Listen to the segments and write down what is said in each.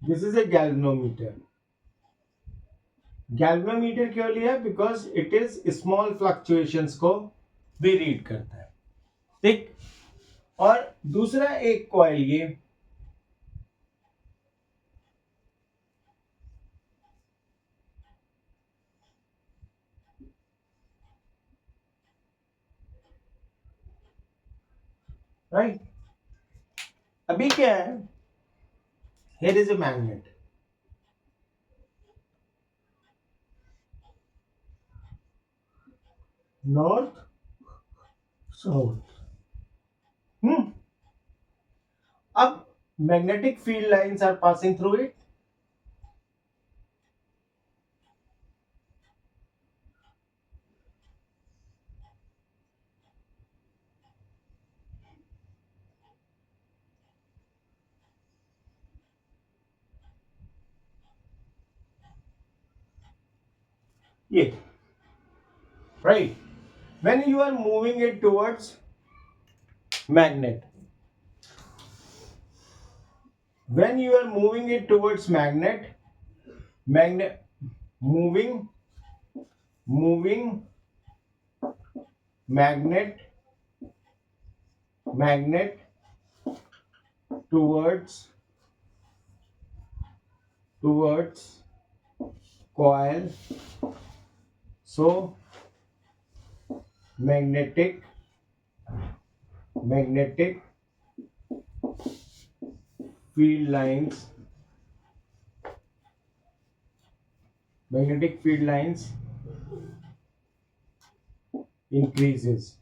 This is a galvanometer. Galvanometer क्यों लिया? Because it is small fluctuations को भी रीड करता है. ठीक. और दूसरा एक कॉइल ये, राइट. अभी क्या है? Here is a magnet. North south. अब magnetic field lines are passing through it. Yeah, right. when you are moving it towards magnet, when you are moving it towards magnet, moving magnet, magnet towards coil, so magnetic field lines, magnetic field lines increases.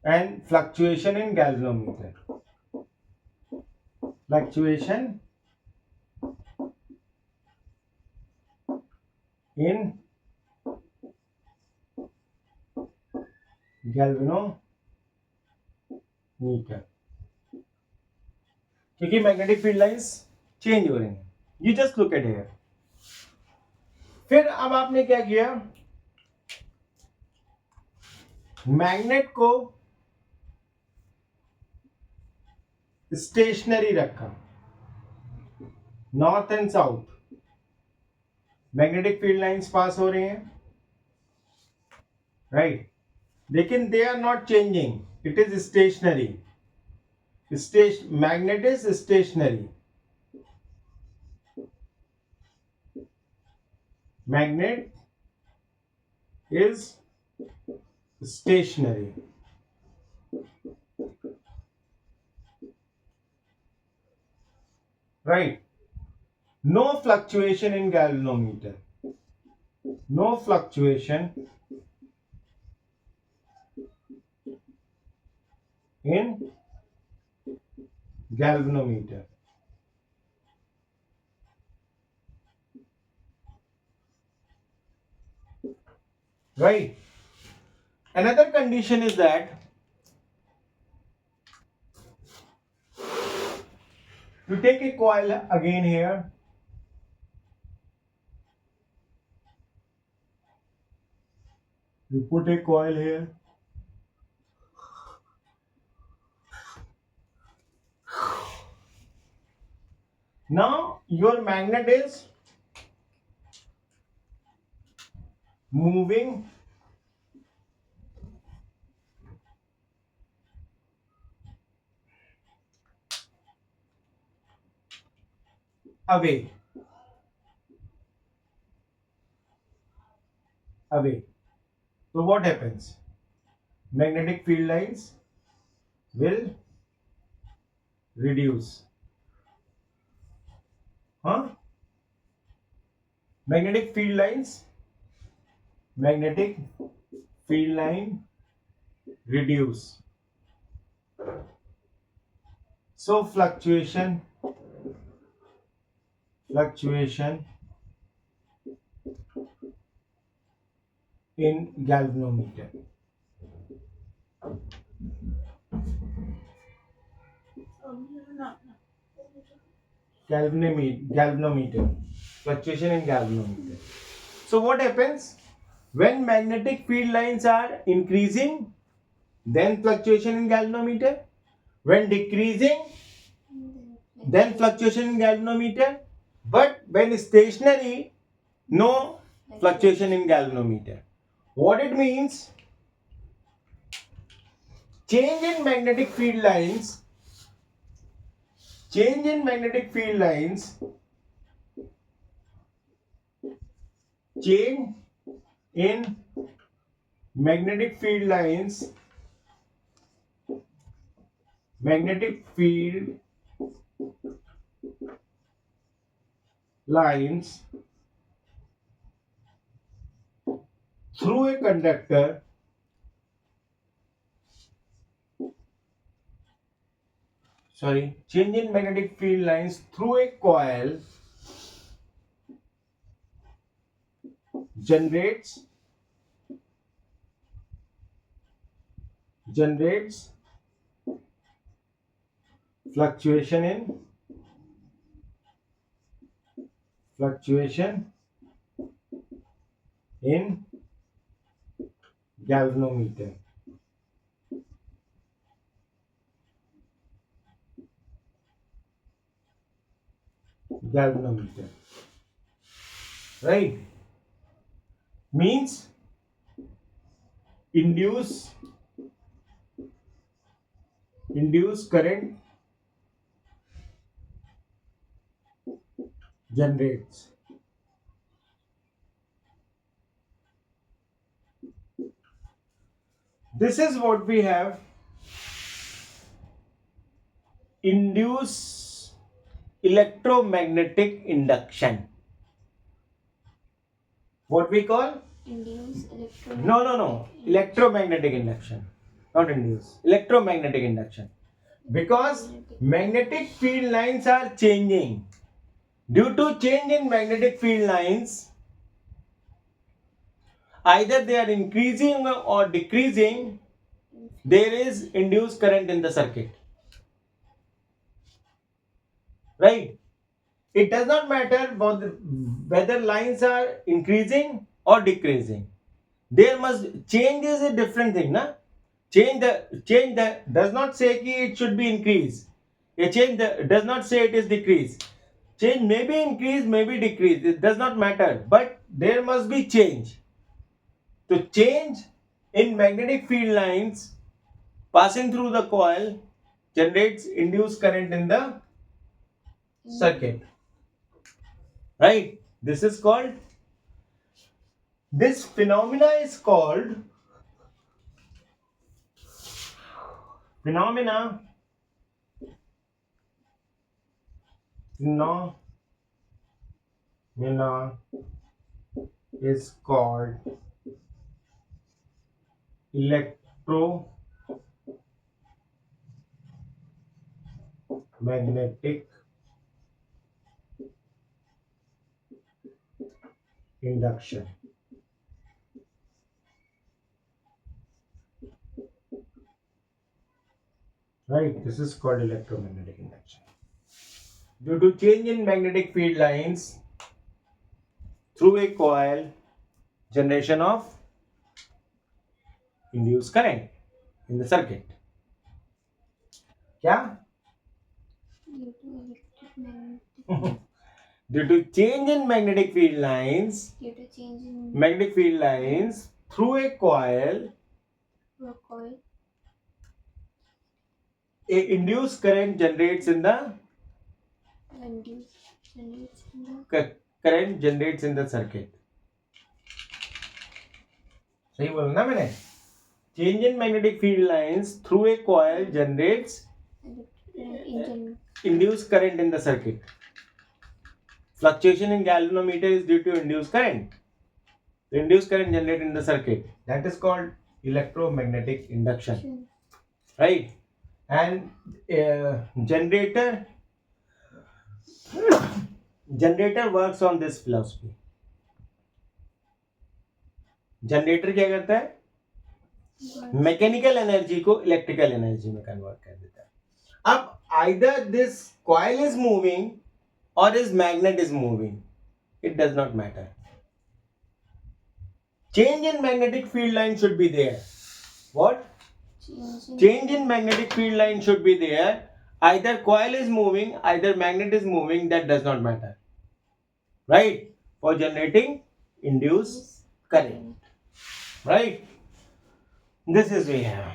And fluctuation in galvanometer, fluctuation in galvanometer, क्योंकि magnetic field lines change हो रही हैं. You just look at here. फिर अब आपने क्या किया? Magnet को स्टेशनरी रखा. North and south magnetic field lines pass हो रही हैं, राइट. लेकिन they are not changing, it is stationary. magnet is stationary. Magnet is stationary. Right. No fluctuation in galvanometer. No fluctuation in galvanometer. Right. Another condition is that you take a coil again here. You put a coil here. Now your magnet is moving away. So what happens? Magnetic field lines will reduce. Magnetic field line reduce. So fluctuation in galvanometer. Galvanometer. Fluctuation in galvanometer. So what happens? When magnetic field lines are increasing, then fluctuation in galvanometer. When decreasing, then fluctuation in galvanometer. But when stationary, no fluctuation in galvanometer. What it means? Change in magnetic field lines. Change in magnetic field lines. Change in magnetic field lines. Magnetic field lines through a conductor change in magnetic field lines through a coil generates fluctuation in galvanometer. Right? Means induce current generates. This is what we have. Induce electromagnetic induction. What we call? Induce electromagnetic. No. Electromagnetic induction. Not induce. Electromagnetic induction. Because magnetic field lines are changing. Due to change in magnetic field lines, either they are increasing or decreasing, there is induced current in the circuit. Right? It does not matter whether lines are increasing or decreasing. There must change is a different thing, na? Change does not say कि it should be increase. A change does not say it is decrease. Change may be increase, may be decrease. It does not matter. But there must be change. So change in magnetic field lines passing through the coil generates induced current in the circuit. Right? This phenomena is called phenomena is called electromagnetic induction. Right, this is called electromagnetic induction. Due to change in magnetic field lines through a coil, generation of induced current in the circuit. क्या? Due to change in magnetic field lines, through a coil, a induced current generates in the circuit. सही बोला ना मैंने? Change in magnetic field lines through a coil generates induced current in the circuit. Fluctuation in galvanometer is due to induced current. The induced current generated in the circuit. That is called electromagnetic induction. Right? And generator works on this philosophy. Generator क्या करता है? Mechanical energy को electrical energy में convert कर देता है. अब either this coil is moving or his magnet is moving. It does not matter. Change in magnetic field line should be there. What? Change in magnetic field line should be there. Either coil is moving, either magnet is moving, that does not matter. Right? For generating induced current. Right? This is we have.